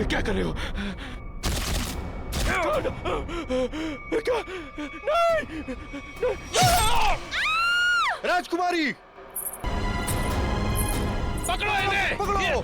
क्या कर रहे हो? क्या? नहीं! राजकुमारी, पकड़ो इन्हें! पकड़ो!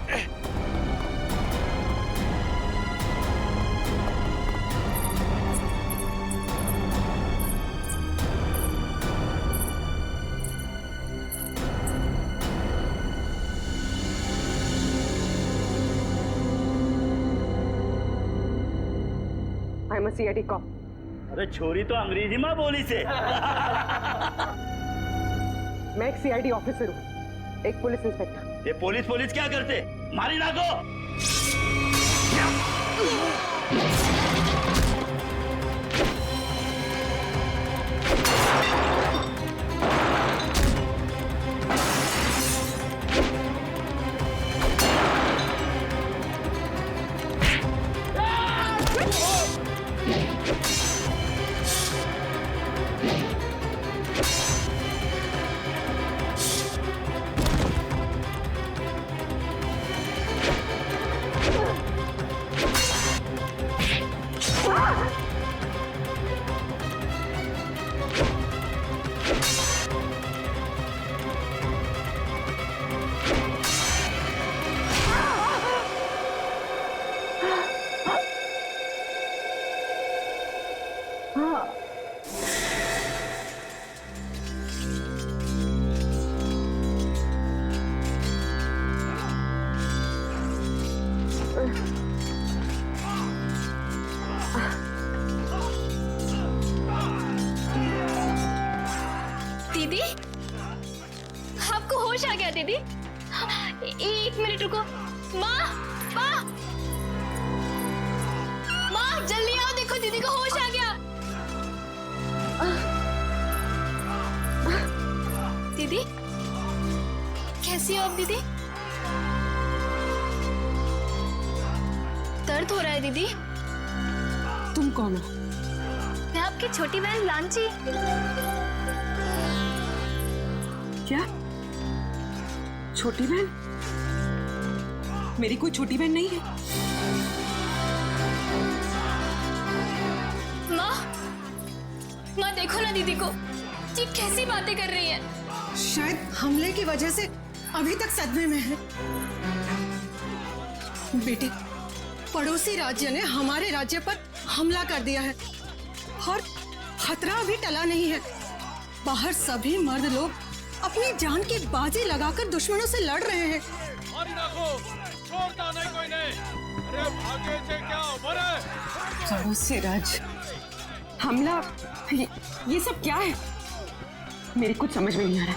I'm a CID cop. अरे छोरी तो अंग्रेजी माँ बोली से। मैं एक CID ऑफिसर हूँ, एक पुलिस इंस्पेक्टर। ये पुलिस क्या करते? मारी ना को। दीदी, आपको होश आ गया दीदी? एक मिनट रुको। माँ, माँ, माँ जल्दी आओ, देखो दीदी को होश आ गया। दीदी, कैसी हो आप दीदी? दर्द हो रहा है दीदी? तुम कौन हो? मैं आपकी छोटी बहन लांची। क्या? छोटी बहन? मेरी कोई छोटी बहन नहीं है। माँ देखो ना दीदी को, जी कैसी बातें कर रही है। शायद हमले की वजह से अभी तक सदमे में है। बेटी, पड़ोसी राज्य ने हमारे राज्य पर हमला कर दिया है और खतरा अभी टला नहीं है। बाहर सभी मर्द लोग अपनी जान की बाजी लगाकर दुश्मनों से लड़ रहे हैं। छोड़ता नहीं कोई नहीं। अरे भागे से क्या बड़े? पड़ोसी राज्य हमला, ये सब क्या है? मेरी कुछ समझ में नहीं आ रहा।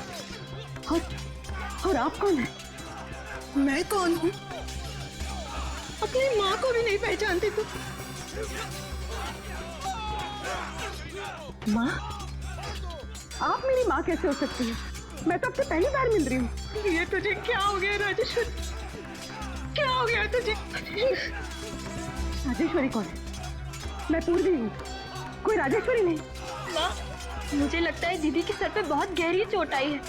और आप कौन है? मैं कौन हूँ? अपनी माँ को भी नहीं पहचानती तू। माँ? आप मेरी माँ कैसे हो सकती है? मैं तो आपसे पहली बार मिल रही हूँ। ये तुझे क्या हो गया राजेश्वरी? क्या हो गया तुझे? राजेश्वरी कौन है? मैं पूर्वी हूँ, कोई राजेश्वरी नहीं। माँ, मुझे लगता है दीदी के सर पे बहुत गहरी चोट आई है,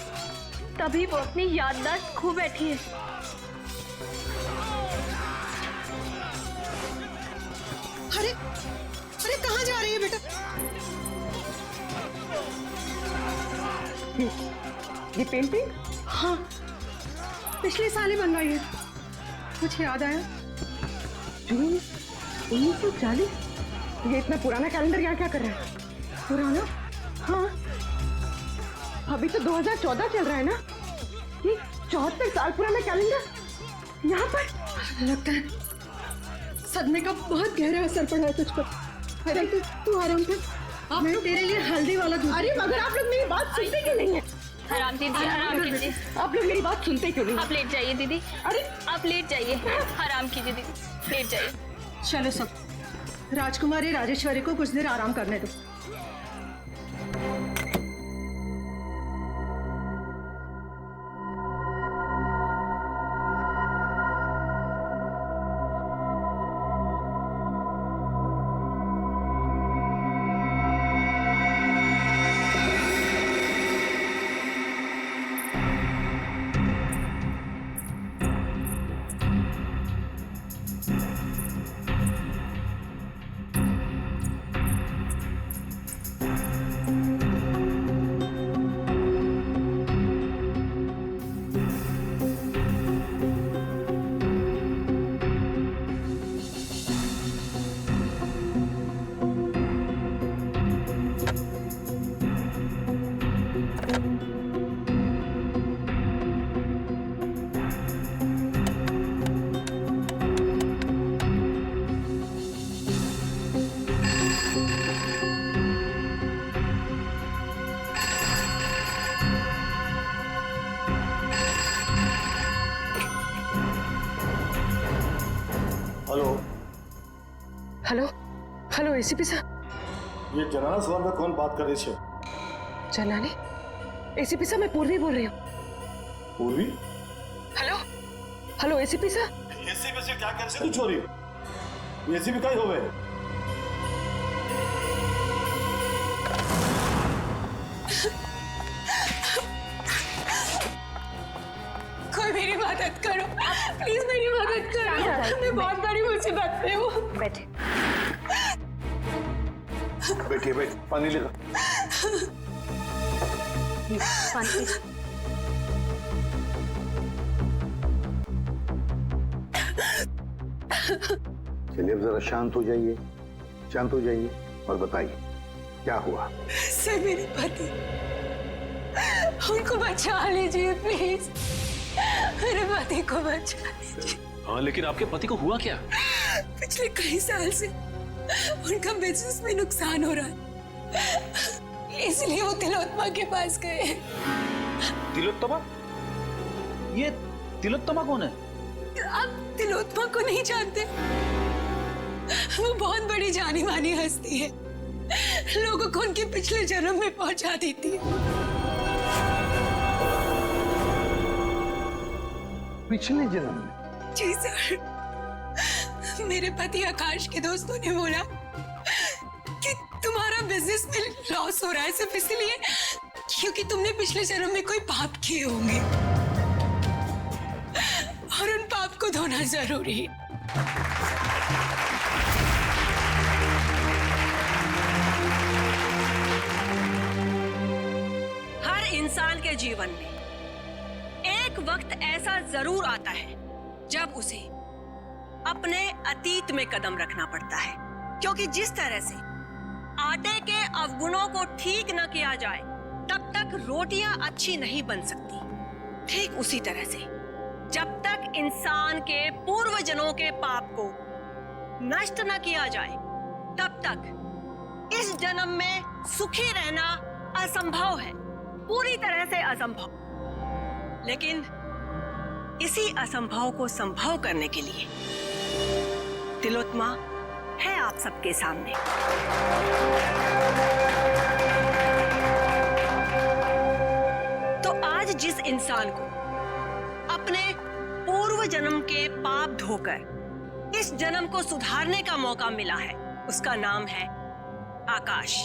तभी वो अपनी याददाश्त खो बैठी है। अरे अरे कहाँ जा रही है बेटा? ये पेंटिंग? हाँ, पिछले साल ही बनवाई है। कुछ याद आया? जून 1940? ये इतना पुराना कैलेंडर यहाँ क्या कर रहा है? पुराना? हाँ, अभी तो 2014 चल रहा है ना? ये 74 साल पुराना कैलेंडर यहाँ पर? लगता है सदमे का बहुत गहरा असर पड़ा है तुझ पर। अरे तू आराम कर, मैं तेरे लिए हल्दी वाला दूध। अरे मगर आप लोग मेरी बात सुनते क्यों नहीं है? आराम कीजिए, आराम कीजिए। आप लोग मेरी बात सुनते क्यों नहीं? आप लेट जाइए दीदी। अरे आप लेट जाइए, आराम कीजिए दीदी, लेट जाइए। चलो सब, राजकुमारी राजेश्वरी को कुछ देर आराम करने दो। हेलो हेलो हेलो एसीपी साहब। ये जनाना सवाल में कौन बात कर रही है? जनाने? एसीपी साहब मैं पूर्वी बोल रही हूँ। पूर्वी? हेलो हेलो एसीपी साहब। एसीपी से क्या कैसे तू छोरी? एसीपी का ही होवे। कोई मेरी मदद करो, प्लीज मेरी मदद करो। मैं बहुत बड़ी मुसीबत में हूँ। बैठे। बैठिए बैठ, पानी लेगा। पानी पीजिए। चलिए अब जरा शांत हो जाइए, शांत हो जाइए और बताइए क्या हुआ। सर मेरे पति, उनको बचा लीजिए प्लीज, मेरे पति को बचा लीजिए। हाँ लेकिन आपके पति को हुआ क्या? पिछले कई साल से उनका बिजनेस में नुकसान हो रहा है, इसलिए वो तिलोत्तमा के पास गए। तिलोत्तमा? ये तिलोत्तमा कौन है? आप तिलोत्तमा को नहीं जानते? वो बहुत बड़ी जानी मानी हस्ती है, लोगों को उनके पिछले जन्म में पहुंचा देती है। पिछले जन्म में? जी सर, मेरे पति आकाश के दोस्तों ने बोला कि तुम्हारा बिजनेस में लॉस हो रहा है सिर्फ इसलिए क्योंकि तुमने पिछले जन्म में कोई पाप किए होंगे और उन पाप को धोना जरूरी है। हर इंसान के जीवन में एक वक्त ऐसा जरूर आता है जब उसे अपने अतीत में कदम रखना पड़ता है, क्योंकि जिस तरह से आटे के अवगुणों को ठीक न किया जाए तब तक रोटियां अच्छी नहीं बन सकती। ठीक उसी तरह से जब तक इंसान के पूर्वजन्मों के पाप को नष्ट न किया जाए तब तक इस जन्म में सुखी रहना असंभव है, पूरी तरह से असंभव। लेकिन इसी असंभव को संभव करने के लिए तिलोत्तमा है आप सबके सामने। तो आज जिस इंसान को अपने पूर्व जन्म के पाप धोकर इस जन्म को सुधारने का मौका मिला है, उसका नाम है आकाश।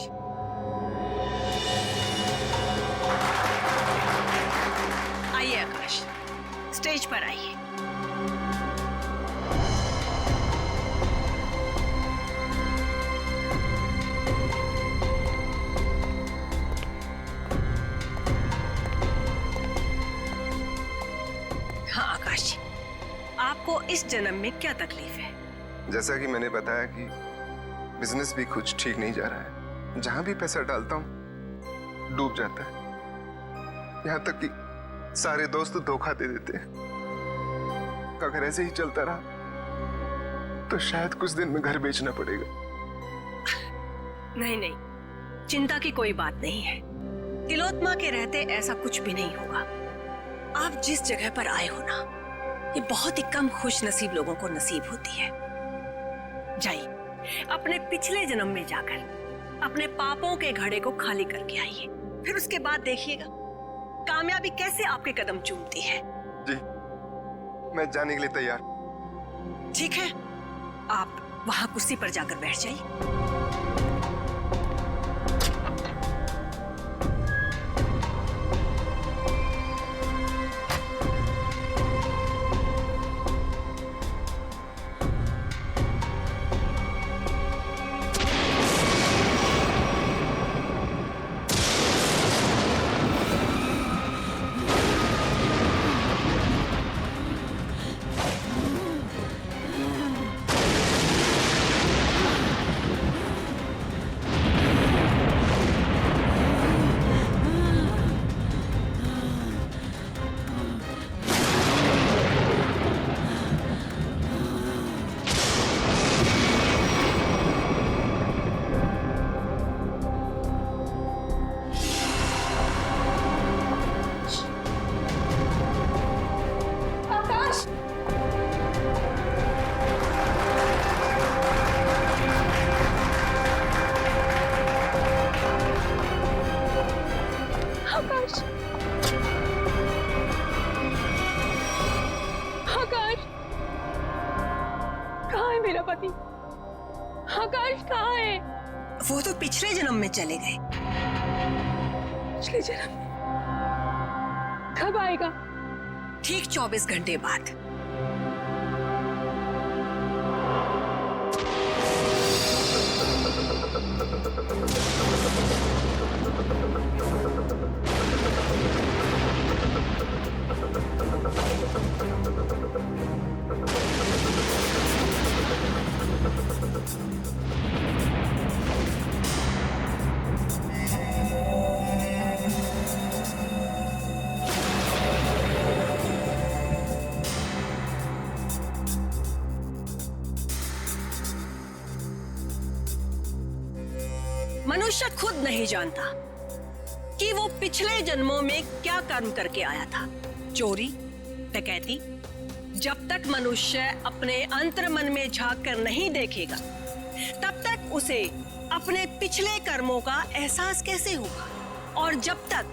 आइए आकाश, स्टेज पर आइए। हाँ आकाश जी, आपको इस जन्म में क्या तकलीफ है? जैसा कि मैंने बताया कि बिजनेस भी कुछ ठीक नहीं जा रहा है, जहां भी पैसा डालता हूं डूब जाता है, यहां तक कि सारे दोस्त धोखा दे देते हैं। अगर ऐसे ही चलता रहा तो शायद कुछ दिन में घर बेचना पड़ेगा। नहीं नहीं, चिंता की कोई बात नहीं है। तिलोत्तमा के रहते ऐसा कुछ भी नहीं होगा। आप जिस जगह पर आए हो ना, ये बहुत ही कम खुश नसीब लोगों को नसीब होती है। जाइए, अपने पिछले जन्म में जाकर अपने पापों के घड़े को खाली करके आइए। फिर उसके बाद देखिएगा कामयाबी कैसे आपके कदम चूमती है। जी, मैं जाने के लिए तैयार। ठीक है, आप वहां कुर्सी पर जाकर बैठ जाइए। आकाश कहाँ है? वो तो पिछले जन्म में चले गए। पिछले जन्म? कब आएगा? ठीक 24 घंटे बाद। मनुष्य खुद नहीं जानता कि वो पिछले जन्मों में क्या कर्म करके आया था। चोरी, डकैती। जब तक मनुष्य अपने अंतर्मन में झांक कर नहीं देखेगा, तब तक उसे अपने पिछले कर्मों का एहसास कैसे होगा? और जब तक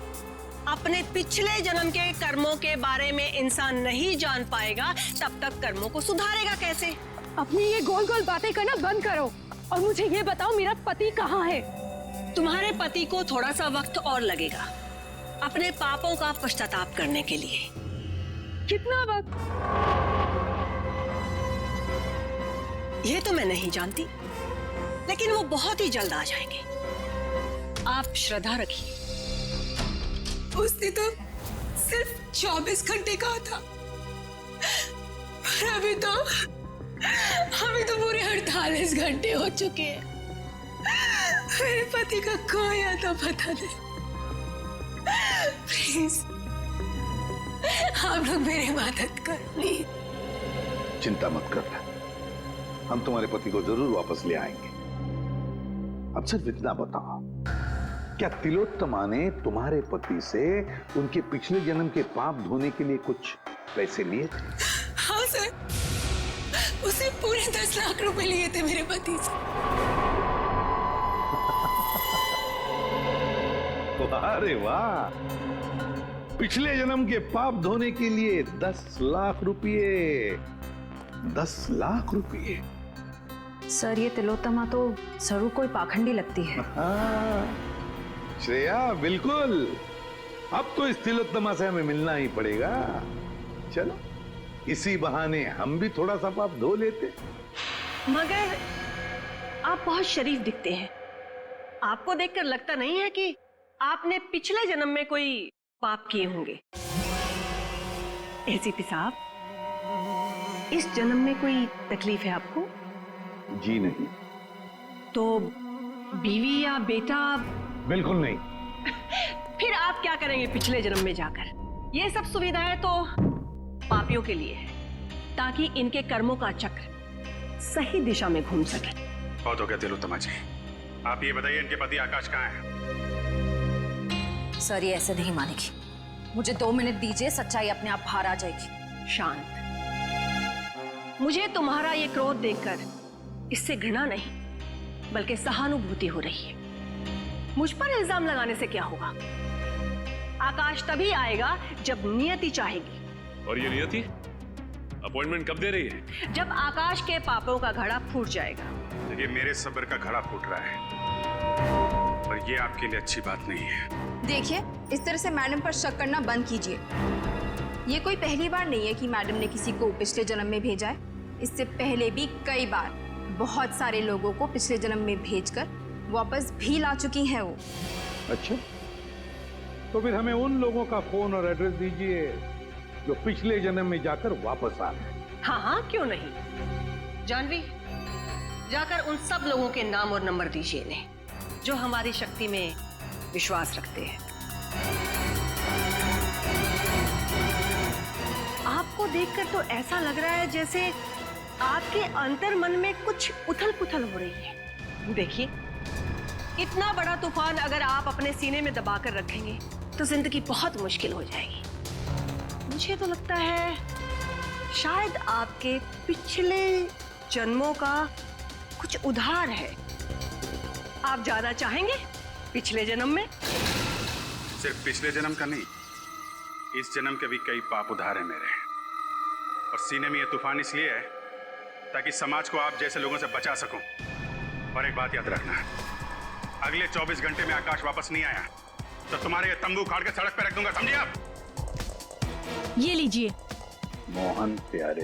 अपने पिछले जन्म के कर्मों के बारे में इंसान नहीं जान पाएगा, तब तक कर्मों को सुधारेगा कैसे? अपनी ये गोल गोल बातें करना बंद करो और मुझे ये बताओ, मेरा पति कहाँ है? तुम्हारे पति को थोड़ा सा वक्त और लगेगा अपने पापों का पश्चाताप करने के लिए। कितना वक्त? ये तो मैं नहीं जानती, लेकिन वो बहुत ही जल्द आ जाएंगे। आप श्रद्धा रखिए। उसने तो सिर्फ 24 घंटे कहा था, पर अभी तो पूरे 48 घंटे हो चुके हैं। मेरे पति का कोई आता पता नहीं। प्लीज आप लोग मेरी मदद कर, प्लीज। चिंता मत कर, हम तुम्हारे पति को जरूर वापस ले आएंगे। अब सिर्फ इतना बताओ, क्या तिलोत्तमा ने तुम्हारे पति से उनके पिछले जन्म के पाप धोने के लिए कुछ पैसे लिए थे? हाँ सर, उसे पूरे 10 लाख रुपए लिए थे मेरे पति से। अरे वाह, पिछले जन्म के पाप धोने के लिए 10 लाख रुपये। 10 लाख रुपये। सर, ये तिलोत्तमा तो जरूर कोई पाखंडी लगती है। हाँ, श्रेया, बिल्कुल। अब तो इस तिलोत्तमा से हमें मिलना ही पड़ेगा। चलो, इसी बहाने हम भी थोड़ा सा पाप धो लेते। मगर आप बहुत शरीफ दिखते हैं। आपको देखकर लगता नहीं है कि आपने पिछले जन्म में कोई पाप किए होंगे। एसीपी साहब, इस जन्म में कोई तकलीफ है आपको? जी नहीं। तो बीवी या बेटा? बिल्कुल नहीं। फिर आप क्या करेंगे पिछले जन्म में जाकर? ये सब सुविधाएं तो पापियों के लिए है, ताकि इनके कर्मों का चक्र सही दिशा में घूम सके। बहुत हो गया तिलोत्तमा जी, आप ये बताइए इनके पति आकाश कहाँ है? सर ये ऐसे नहीं मानेगी। मुझे 2 मिनट दीजिए, सच्चाई अपने आप बाहर आ जाएगी। शांत। मुझे तुम्हारा ये क्रोध देखकर इससे घृणा नहीं बल्कि सहानुभूति हो रही है। मुझ पर इल्जाम लगाने से क्या होगा? आकाश तभी आएगा जब नियति चाहेगी। और ये नियति अपॉइंटमेंट कब दे रही है? जब आकाश के पापों का घड़ा फूट जाएगा। देखिए, मेरे सब्र का घड़ा फूट रहा है और ये आपके लिए अच्छी बात नहीं है। देखिए, इस तरह से मैडम पर शक करना बंद कीजिए। ये कोई पहली बार नहीं है कि मैडम ने किसी को पिछले जन्म में भेजा है। इससे पहले भी कई बार बहुत सारे लोगों को पिछले जन्म में भेजकर वापस भी ला चुकी हैं वो। अच्छा, तो फिर हमें उन लोगों का फोन और एड्रेस दीजिए जो पिछले जन्म में जाकर वापस आ गए। हाँ हाँ, क्यों नहीं। जानवी, जाकर उन सब लोगों के नाम और नंबर दीजिए इन्हें जो हमारी शक्ति में विश्वास रखते हैं। आपको देखकर तो ऐसा लग रहा है जैसे आपके अंतर मन में कुछ उथल पुथल हो रही है। देखिए, इतना बड़ा तूफान अगर आप अपने सीने में दबाकर रखेंगे तो जिंदगी बहुत मुश्किल हो जाएगी। मुझे तो लगता है शायद आपके पिछले जन्मों का कुछ उधार है। आप जाना चाहेंगे पिछले जन्म में? सिर्फ पिछले जन्म का नहीं, इस जन्म के भी कई पाप उधार है मेरे। और सीने में ये तूफान इसलिए है ताकि समाज को आप जैसे लोगों से बचा सकूं। और एक बात याद रखना, अगले 24 घंटे में आकाश वापस नहीं आया तो तुम्हारे ये तंबू उखाड़ के सड़क पे रख दूंगा, समझे आप? ये लीजिए। मोहन प्यारे,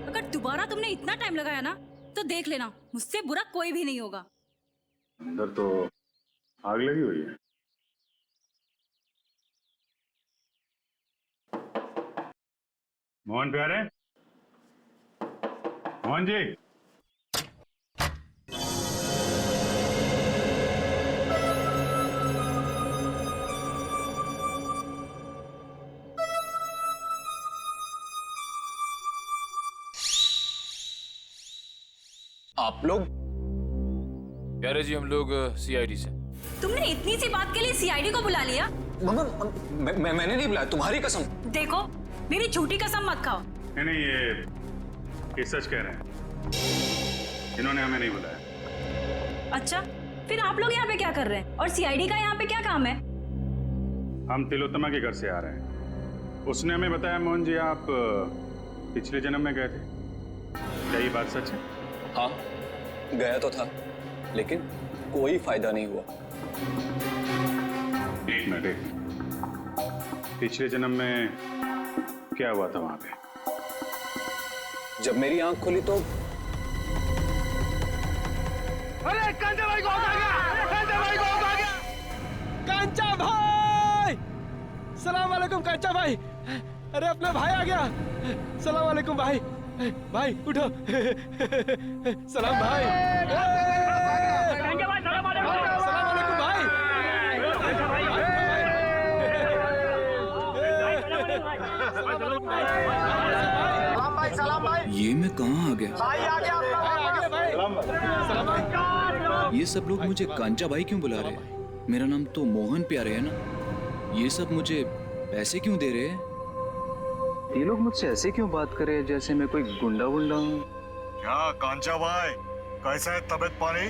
अगर दोबारा तुमने इतना टाइम लगाया ना तो देख लेना, मुझसे बुरा कोई भी नहीं होगा। अंदर तो आग लगी हुई है। मोहन प्यारे, मोहन जी। आप लोग? प्यारे जी, हम लोग सीआईडी से। तुमने इतनी सी बात के लिए सीआईडी को बुला लिया? मैंने नहीं बुलाया, तुम्हारी कसम। देखो, मेरी झूठी कसम मत खाओ। नहीं, ये सच कह रहे हैं, इन्होंने हमें नहीं बुलाया। अच्छा, फिर आप लोग यहाँ पे क्या कर रहे हैं और सीआईडी का यहाँ पे क्या काम है? हम तिलोत्तमा के घर से आ रहे हैं। उसने हमें बताया मोहन जी आप पिछले जन्म में गए थे। क्या ये बात सच है? हाँ, गया तो था, लेकिन कोई फायदा नहीं हुआ। एक मिनट, पिछले जन्म में क्या हुआ था वहां पे? जब मेरी आंख खुली तो अरे कांचा भाई को आ गया! कांचा भाई को आ गया! कांचा भाई! सलाम वालेकुम कांचा भाई! अरे अपना भाई आ गया! सलाम वालेकुम भाई! भाई उठो! सलाम भाई! कांचा भाई सलाम वालेकुम! सलाम वालेकुम भाई! सलाम भाई! ये मैं कहाँ आ गया? भाई आ गया अपना भाई! सलाम भाई! ये सब लोग मुझे कांचा भाई क्यों बुला रहे हैं? मेरा नाम तो मोहन प्यारे है ना। ये सब मुझे पैसे क्यों दे रहे हैं? ये लोग मुझसे ऐसे क्यों बात कर रहे हैं जैसे मैं कोई गुंडा वुंडा हूँ? क्या कांचा भाई, कैसा है तबीयत पानी?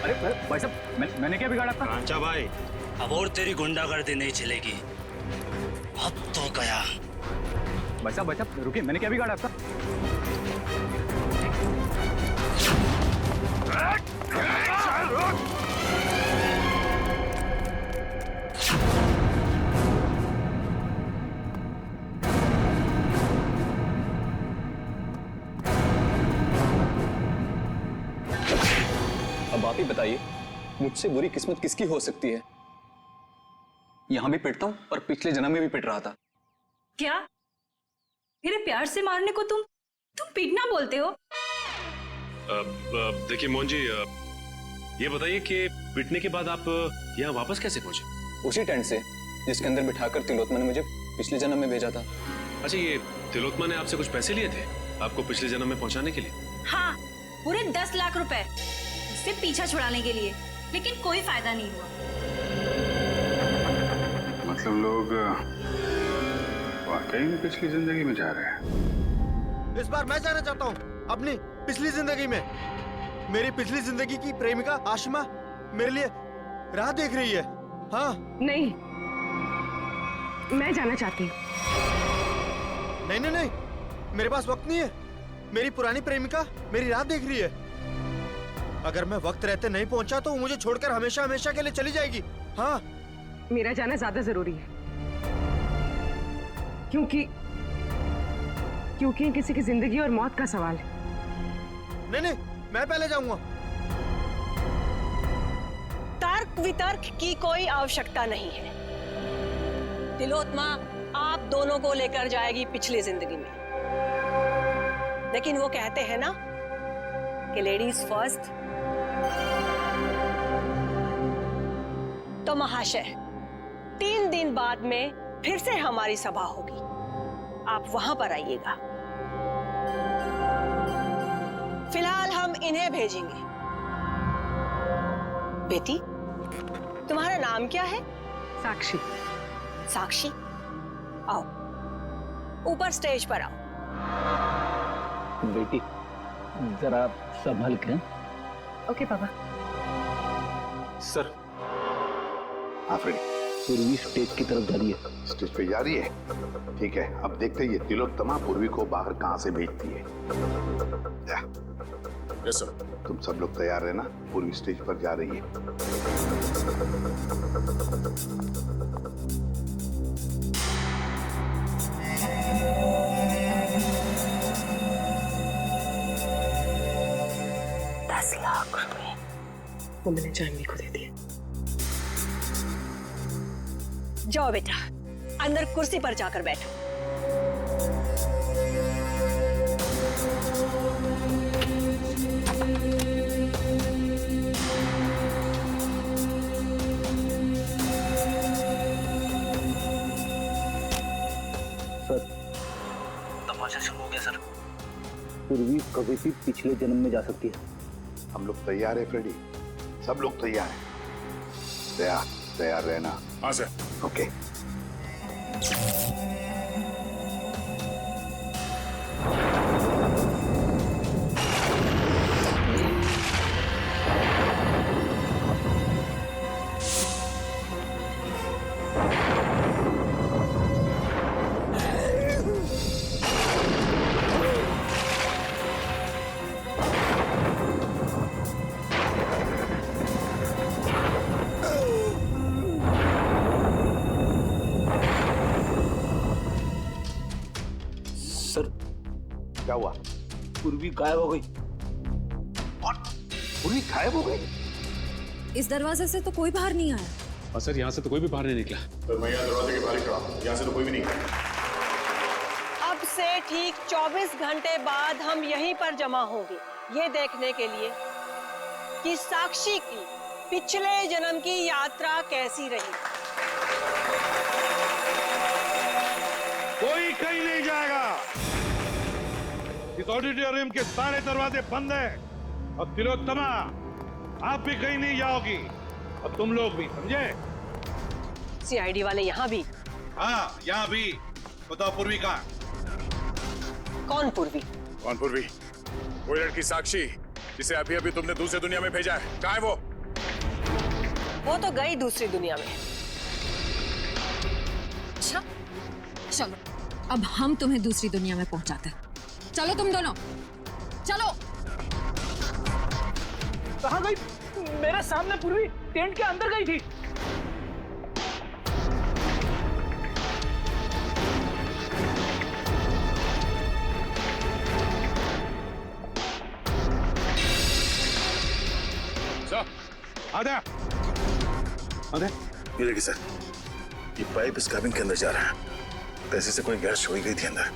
अरे भाई साहब, मैंने क्या बिगाड़ा था? कांचा भाई, अब और तेरी गुंडागर्दी नहीं चलेगी। अब तो गया। भाई साहब रुकिए, मैंने क्या बिगाड़ा था? अब आप ही बताइए, मुझसे बुरी किस्मत किसकी हो सकती है? यहां भी पिटता हूं और पिछले जन्म में भी पिट रहा था। क्या मेरे प्यार से मारने को तुम पीटना बोलते हो? देखिए मोहन जी, ये बताइए कि पिटने के बाद आप यहाँ वापस कैसे पहुंचे? उसी टेंट से जिसके अंदर बिठाकर तिलोत्मा ने मुझे पिछले जन्म में भेजा था। अच्छा, ये तिलोत्मा ने आपसे कुछ पैसे लिए थे आपको पिछले जन्म में पहुंचाने के लिए? हाँ, पूरे 10 लाख रुपए उससे पीछा छुड़ाने के लिए, लेकिन कोई फायदा नहीं हुआ। मतलब लोग वाकई में पिछली जिंदगी में जा रहे हैं। इस बार मैं जाना चाहता हूँ अपनी पिछली जिंदगी में। मेरी पिछली जिंदगी की प्रेमिका आशिमा मेरे लिए राह देख रही है। हाँ। नहीं, मैं जाना चाहती हूँ। नहीं नहीं नहीं, मेरे पास वक्त नहीं है। मेरी पुरानी प्रेमिका मेरी राह देख रही है। अगर मैं वक्त रहते नहीं पहुंचा तो वो मुझे छोड़कर हमेशा हमेशा के लिए चली जाएगी। हाँ, मेरा जाना ज्यादा जरूरी है, क्योंकि किसी की जिंदगी और मौत का सवाल है। नहीं नहीं, मैं पहले जाऊंगा। तर्क वितर्क की कोई आवश्यकता नहीं है। तिलोत्मा आप दोनों को लेकर जाएगी पिछली जिंदगी में, लेकिन वो कहते हैं ना कि लेडीज फर्स्ट। तो महाशय, 3 दिन बाद में फिर से हमारी सभा होगी, आप वहां पर आइएगा। फिलहाल हम इन्हें भेजेंगे। बेटी, तुम्हारा नाम क्या है? साक्षी। साक्षी, आओ ऊपर स्टेज पर आओ। बेटी जरा संभल के। ओके पापा। सर। आफरीन, पूर्वी स्टेज की तरफ जा रही है। स्टेज पे जा रही है? ठीक है, अब देखते हैं ये तिलोत्तमा पूर्वी को बाहर कहाँ से भेजती है। Yes sir. तुम सब लोग तैयार रहना, पूर्वी स्टेज पर जा रही है। वो मैंने जानवी को दे दिया। जाओ बेटा, अंदर कुर्सी पर जाकर बैठो। सर, तमाशा शुरू हो गया सर। पूर्वी कभी भी पिछले जन्म में जा सकती है। हम लोग तैयार है फ्रेडी, सब लोग तैयार हैं। तैयार रहना। हाँ सर। ओके। क्या हुआ? पूर्वी गायब हो गई। पूर्वी गायब हो गई? इस दरवाजे से तो कोई बाहर नहीं आया। और सर, यहाँ से तो कोई भी बाहर नहीं निकला। तो मैं यहाँ दरवाजे के बाहर ही खड़ा हूँ, यहाँ से तो कोई भी नहीं गया। अब से ठीक 24 घंटे बाद हम यहीं पर जमा होंगे, ये देखने के लिए कि साक्षी की पिछले जन्म की यात्रा कैसी रही। कोई कहीं नहीं जाएगा। इस ऑडिटोरियम के सारे दरवाजे बंद हैं और तिलोत्तमा आप भी कहीं नहीं जाओगी और तुम लोग भी, समझे? सीआईडी वाले यहाँ भी? हाँ, यहाँ भी। बताओ पूर्वी कहाँ? कौन पूर्वी? कौन पूर्वी? वो लड़की साक्षी जिसे अभी अभी तुमने दूसरी दुनिया में भेजा है, कहाँ है वो? वो तो गई दूसरी दुनिया में। अच्छा, चलो अब हम तुम्हें दूसरी दुनिया में पहुंचाते हैं। चलो तुम दोनों, चलो। कहाँ गई? मेरे सामने पूर्वी टेंट के अंदर गई थी। आधा। ये देखिए सर, ये पाइप इस cabin के अंदर जा रहा है। पैसे से कोई गैस छोड़ी गई थी अंदर।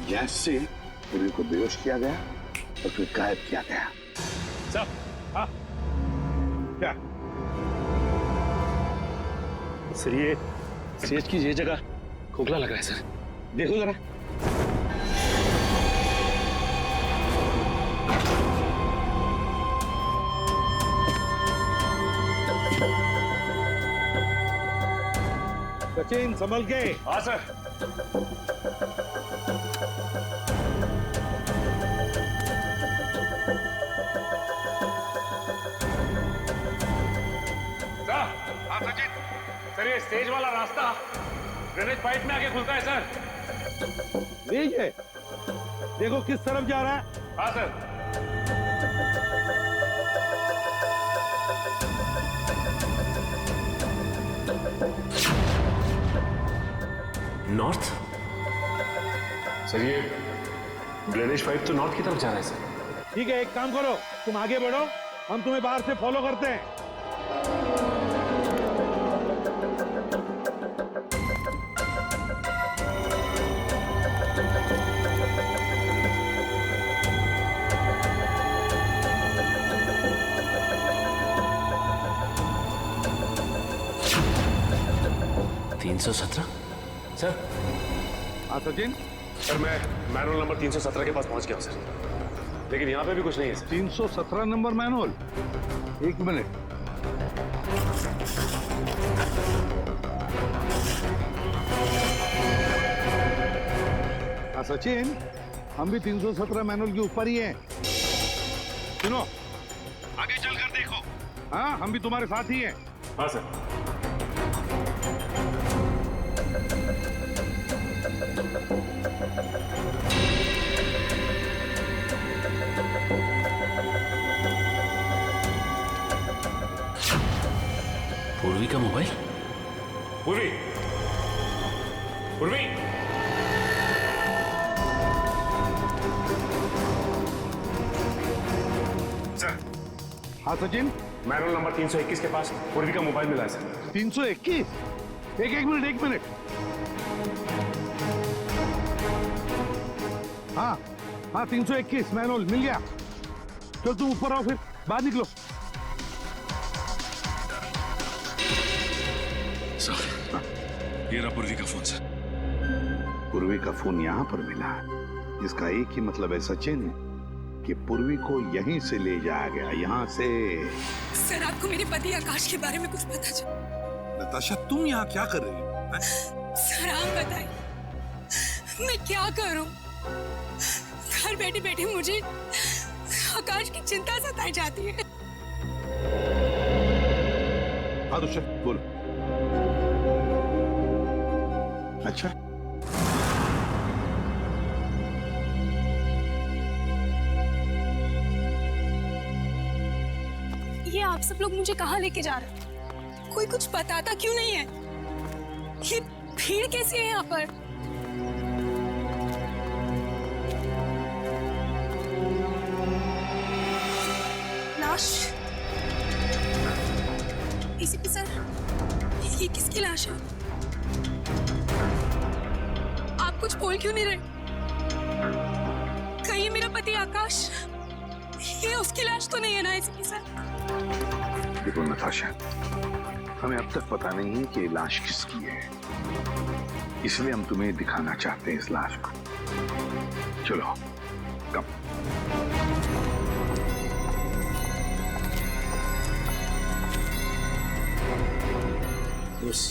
गैस से पूर्वी को बेहोश किया गया और फिर गायब किया गया। सर, हाँ। क्या? सर ये सेज की ये जगह खोखला लग रहा है सर। देखो जरा। सचिन संभल के। हाँ सर। हाँ सचिन। सर ये स्टेज वाला रास्ता ड्रेनेज पाइप में आके खुलता है सर। यही है। देखो किस तरफ जा रहा है। हाँ सर। नॉर्थ? सर ये ड्रेनेज पाइप तो नॉर्थ की तरफ जा रहा है सर। ठीक है, एक काम करो, तुम आगे बढ़ो, हम तुम्हें बाहर से फॉलो करते हैं। सर। हाँ सचिन। सर मैं मैनुअल नंबर 317 के पास पहुंच गया हूं सर, लेकिन यहाँ पे भी कुछ नहीं है सर। 317 number manual? एक मिनट। हाँ सचिन, हम भी 317 मैनुअल के ऊपर ही हैं। सुनो, आगे चलकर देखो। हाँ, हम भी तुम्हारे साथ ही हैं। हाँ सर। पूर्वी का मोबाइल? पूर्वी, पूर्वी। सर। हाँ सचिन। मैनुअल नंबर 321 के पास पूर्वी का मोबाइल मिला है सर। 321? एक मिनट। हाँ 321 मैनुअल मिल गया। चल तुम ऊपर आओ, फिर बाहर निकलो। सर ये रहा पूर्वी का फोन सर। पूर्वी का फोन यहाँ पर मिला, जिसका एक ही मतलब है सचिन, कि पूर्वी को यहीं से ले जाया गया, यहाँ से। सर आपको मेरे पति आकाश के बारे में कुछ पता चला? नताशा तुम यहाँ क्या कर रही हो? सर आप बताइए मैं क्या करूं? घर बैठे बैठे मुझे आकाश की चिंता सताई जाती है। हाँ तो बोलो। अच्छा, ये आप सब लोग मुझे कहाँ लेके जा रहे हैं? कोई कुछ बताता क्यों नहीं है? ये भीड़ कैसी है यहाँ पर? लाश? एसीपी सर, ये किसकी लाश है? आप कुछ बोल क्यों नहीं रहे? कहीं मेरा पति आकाश, ये उसकी लाश तो नहीं है ना एसीपी सर? देखो नताशा, हमें अब तक पता नहीं है कि ये लाश किसकी है, इसलिए हम तुम्हें दिखाना चाहते हैं इस लाश को। चलो कम। बस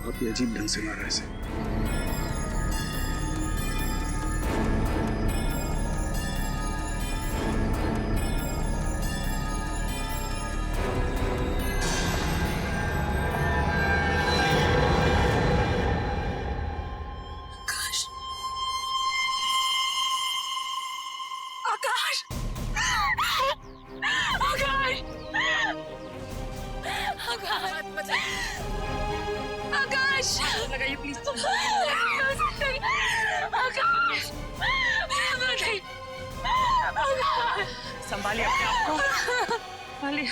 आप ये अजीब ढंग से मार रहे हैं। लगाइए प्लीज। आकाश, संभालिए अपने आप को। संभालिए।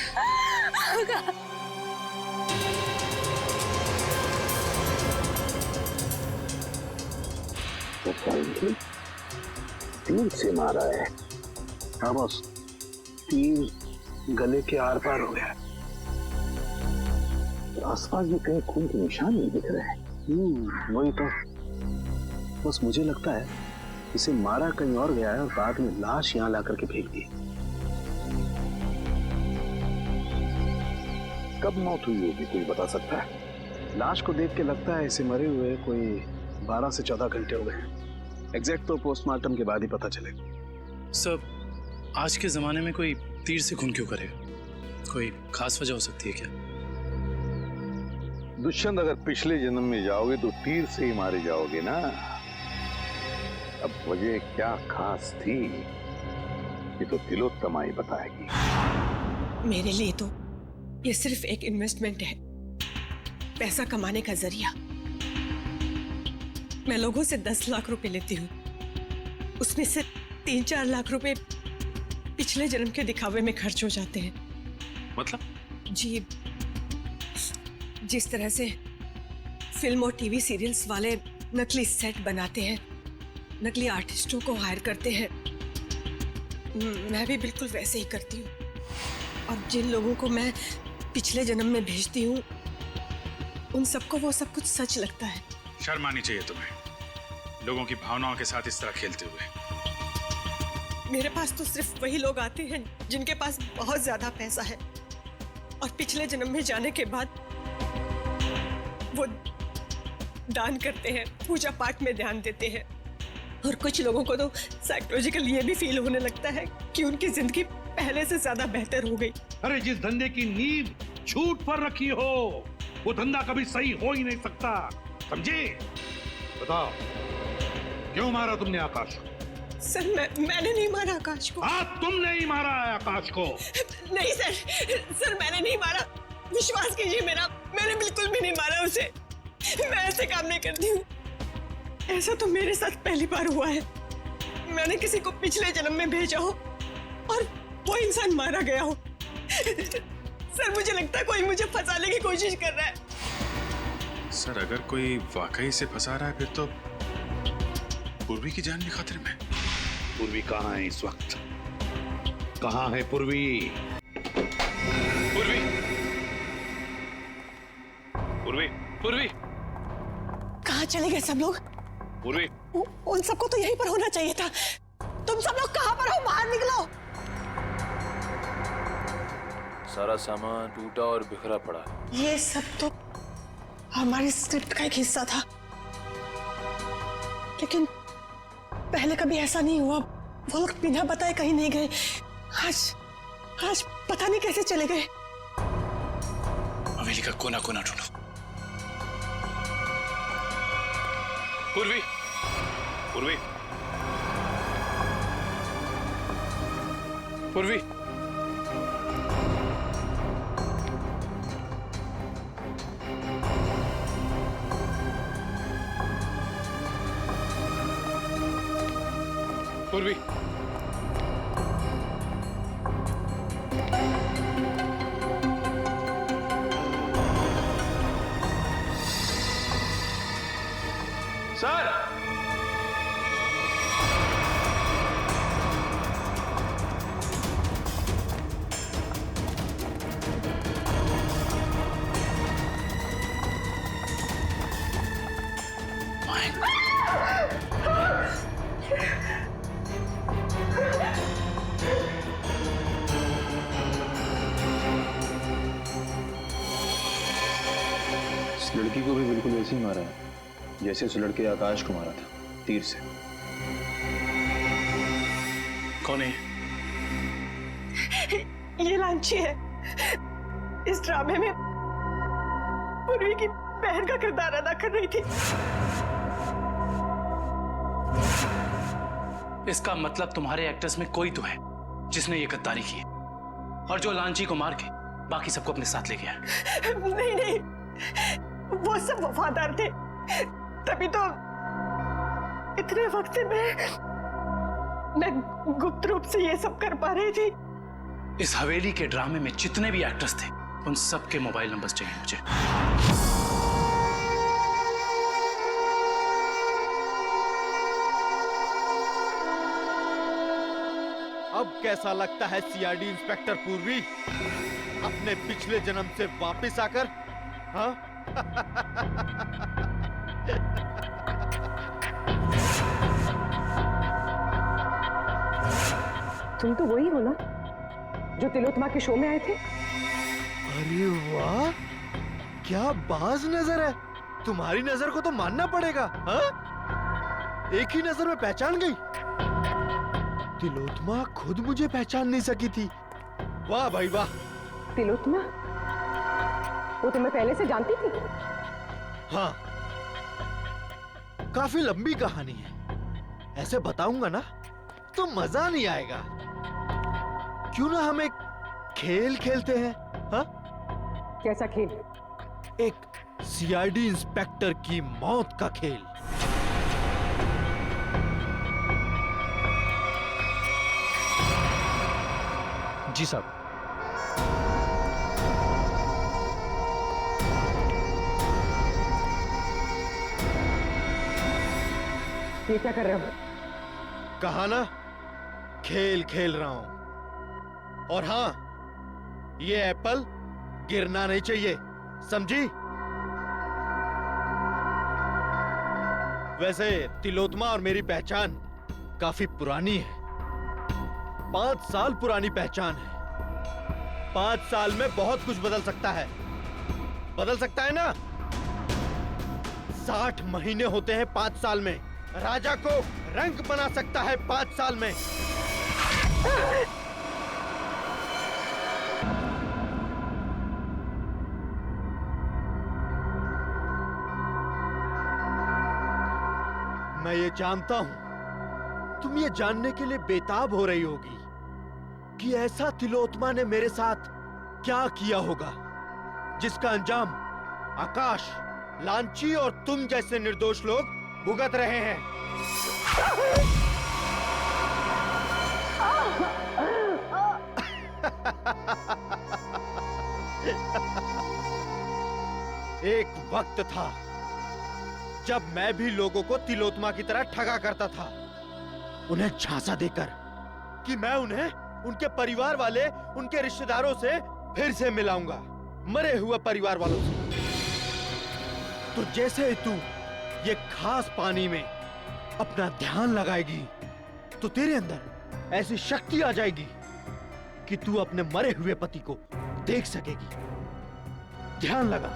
तीर से मारा है। हाँ बॉस, तीर गले के आर पार हो गया। आसपास भी कहीं खून के निशान नहीं दिख रहे हैं। वही तो, बस मुझे लगता है इसे मारा कहीं और गया है और बाद में लाश यहाँ ला करके फेंक दी। कब मौत हुई होगी कोई बता सकता है? लाश को देख के लगता है इसे मरे हुए कोई 12 से 14 घंटे हो गए। एग्जैक्ट तो पोस्टमार्टम के बाद ही पता चलेगा। सर, आज के जमाने में कोई तीर से खून क्यों करेगा? कोई खास वजह हो सकती है क्या? दुष्यंत, अगर पिछले जन्म में जाओगे तो तीर से ही मारे जाओगे ना। अब वजह क्या खास थी ये तो तिलोत्तमा ही बताएगी। मेरे लिए तो ये सिर्फ एक इन्वेस्टमेंट है, पैसा कमाने का जरिया। मैं लोगों से 10 लाख रुपए लेती हूँ, उसमें से 3-4 लाख रुपए पिछले जन्म के दिखावे में खर्च हो जाते हैं। मतलब? जी, जिस तरह से फिल्म और टीवी सीरियल्स वाले नकली सेट बनाते हैं, नकली आर्टिस्टों को हायर करते हैं, मैं भी बिल्कुल वैसे ही करती हूँ। और जिन लोगों को मैं पिछले जन्म में भेजती हूँ उन सबको वो सब कुछ सच लगता है। शर्म आनी चाहिए तुम्हें, लोगों की भावनाओं के साथ इस तरह खेलते हुए। मेरे पास तो सिर्फ वही लोग आते हैं जिनके पास बहुत ज्यादा पैसा है और पिछले जन्म में जाने के बाद वो दान करते हैं, पूजा पाठ में ध्यान देते हैं। और कुछ लोगों को तो साइकोलॉजिकल ये भी फील होने लगता है कि उनकी जिंदगी पहले से ज्यादा बेहतर हो गई। अरे जिस धंधे की नींव झूठ पर रखी हो वो धंधा कभी सही हो ही नहीं सकता, समझे? बताओ, क्यों मारा तुमने आकाश को? सर, मैंने नहीं मारा आकाश को। हाँ, तुमने ही मारा है आकाश को। नहीं सर, मैंने नहीं मारा, विश्वास कीजिए मेरा, मैंने बिल्कुल भी नहीं मारा उसे। मैं ऐसे काम नहीं करती हूँ। ऐसा तो मेरे साथ पहली बार हुआ है। मैंने किसी को पिछले जन्म में भेजा हो और वो इंसान मारा गया हो। सर, मुझे लगता है कोई मुझे फंसाने की कोशिश कर रहा है। सर, अगर कोई वाकई से फंसा रहा है फिर तो पूर्वी की जान भी खतरे में। पूर्वी कहाँ है इस वक्त? कहाँ है पूर्वी? पूर्वी, पूर्वी, पूर्वी, कहाँ चले गए सब लोग? पूर्वी, उन सबको तो यहीं पर होना चाहिए था। तुम सब लोग कहाँ पर हो? बाहर निकलो। सारा सामान टूटा और बिखरा पड़ा। ये सब तो हमारी स्क्रिप्ट का एक हिस्सा था, लेकिन पहले कभी ऐसा नहीं हुआ। वो लोग बिना बताए कहीं नहीं गए। आज पता नहीं कैसे चले गए। हवेली का कोना कोना ढूंढो। पूर्वी, पूर्वी, पूर्वी, पूर्वी, सर, इस लड़की को भी बिल्कुल ऐसे ही मारा है जैसे उस लड़के आकाश को मारा था, तीर से। कौन है? ये लांची है। इस ड्रामे में पूर्वी की बहन का किरदार अदा कर रही थी। इसका मतलब तुम्हारे एक्टर्स में कोई तो है जिसने ये गद्दारी की है और जो लांची को मार के बाकी सबको अपने साथ ले गया। नहीं, वो सब वफादार थे, तभी तो इतने वक्त से मैं गुप्त रूप से ये सब कर पा रही थी। इस हवेली के ड्रामे में जितने भी एक्टर्स थे उन सबके मोबाइल नंबर्स चाहिए मुझे। अब कैसा लगता है सीआईडी इंस्पेक्टर पूर्वी, अपने पिछले जन्म से वापस आकर हाँ? तुम तो वही हो ना जो तिलोत्तमा के शो में आए थे? अरे वाह, क्या बाज नजर है। तुम्हारी नजर को तो मानना पड़ेगा। हाँ? एक ही नजर में पहचान गई। तिलोत्तमा खुद मुझे पहचान नहीं सकी थी। वाह भाई वाह। तिलोत्तमा? वो तुम्हें पहले से जानती थी? हाँ, काफी लंबी कहानी है। ऐसे बताऊंगा ना तो मजा नहीं आएगा। क्यों ना हम एक खेल खेलते हैं? हाँ? कैसा खेल? एक सीआईडी इंस्पेक्टर की मौत का खेल। जी साहब। ये क्या कर रहे हो? कहा ना, खेल खेल रहा हूं। और हाँ, ये एप्पल गिरना नहीं चाहिए, समझी? वैसे तिलोत्तमा और मेरी पहचान काफी पुरानी है। 5 साल पुरानी पहचान है। 5 साल में बहुत कुछ बदल सकता है। बदल सकता है ना? 60 महीने होते हैं 5 साल में। राजा को रंग बना सकता है 5 साल में। मैं ये जानता हूं, तुम ये जानने के लिए बेताब हो रही होगी कि ऐसा तिलोत्तमा ने मेरे साथ क्या किया होगा जिसका अंजाम आकाश, लांची और तुम जैसे निर्दोष लोग भुगत रहे हैं। एक वक्त था जब मैं भी लोगों को तिलोत्तमा की तरह ठगा करता था, उन्हें झांसा देकर कि मैं उन्हें उनके परिवार वाले, उनके रिश्तेदारों से फिर से मिलाऊंगा, मरे हुए परिवार वालों से। तो जैसे ही तू ये खास पानी में अपना ध्यान लगाएगी तो तेरे अंदर ऐसी शक्ति आ जाएगी कि तू अपने मरे हुए पति को देख सकेगी। ध्यान लगा।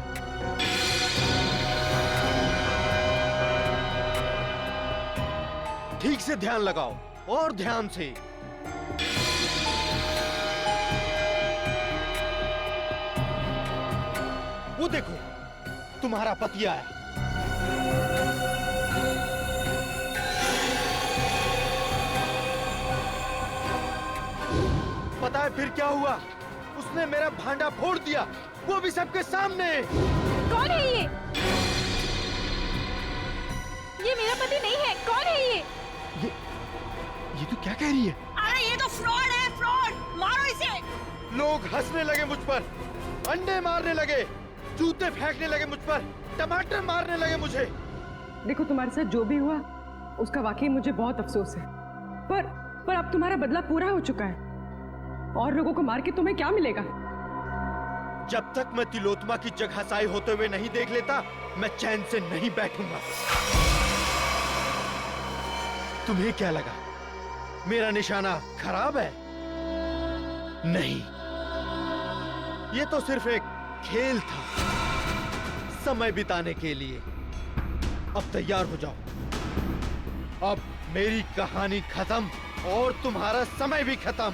ठीक से ध्यान लगाओ और ध्यान से। वो देखो, तुम्हारा पति आया। पता है फिर क्या हुआ? उसने मेरा भांडा फोड़ दिया, वो भी सबके सामने। कौन है ये? ये मेरा पति नहीं है। कौन है ये? ये तो क्या कह रही है? अरे ये तो फ्रॉड है, फ्रॉड। मारो इसे। लोग हंसने लगे मुझ पर, अंडे मारने लगे, जूते फेंकने लगे मुझ पर, टमाटर मारने लगे मुझे। देखो, तुम्हारे साथ जो भी हुआ उसका वाकई मुझे बहुत अफसोस है, पर अब तुम्हारा बदला पूरा हो चुका है। और लोगों को मार के तुम्हें क्या मिलेगा? जब तक मैं तिलोत्तमा की जगहसाई होते हुए नहीं देख लेता, मैं चैन से नहीं बैठूंगा। तुम्हें क्या लगा मेरा निशाना खराब है? नहीं, ये तो सिर्फ एक खेल था, समय बिताने के लिए। अब तैयार हो जाओ। अब मेरी कहानी खत्म और तुम्हारा समय भी खत्म।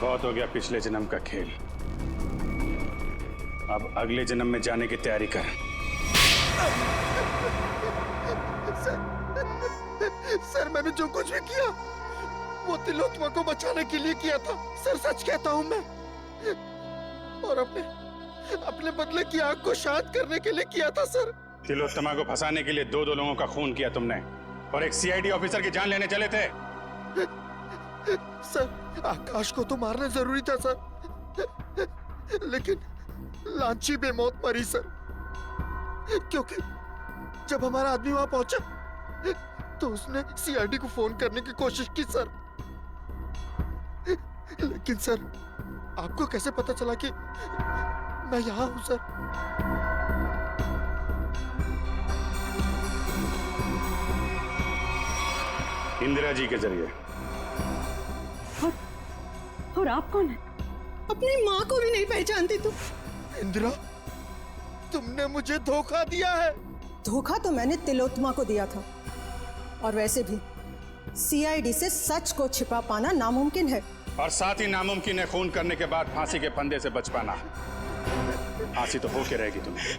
बहुत हो गया पिछले जन्म का खेल। अब अगले जन्म में जाने की तैयारी कर। सर मैंने जो कुछ भी किया वो तिलोत्तमा को बचाने के लिए किया था सर, सच कहता हूँ मैं। और अपने बदले की आग को शांत करने के लिए किया था सर। तिलोत्तमा को फंसाने के लिए दो लोगों का खून किया तुमने और एक सीआईडी ऑफिसर की जान लेने चले थे। सर आकाश को तो मारना जरूरी था सर, लेकिन लांची बेमौत मरी सर, क्योंकि जब हमारा आदमी वहां पहुंचा तो उसने सीआईडी को फोन करने की कोशिश की सर। लेकिन सर आपको कैसे पता चला कि मैं यहाँ हूँ सर? इंदिरा जी के जरिए। और आप कौन है? अपनी माँ को भी नहीं पहचानती तुम? इंदिरा तुमने मुझे धोखा दिया है। धोखा तो मैंने तिलोत्तमा को दिया था, और वैसे भी सीआईडी से सच को छिपा पाना नामुमकिन है। और साथ ही नामुमकिन है खून करने के बाद फांसी के फंदे से बच पाना। फांसी तो होके रहेगी तुम्हें।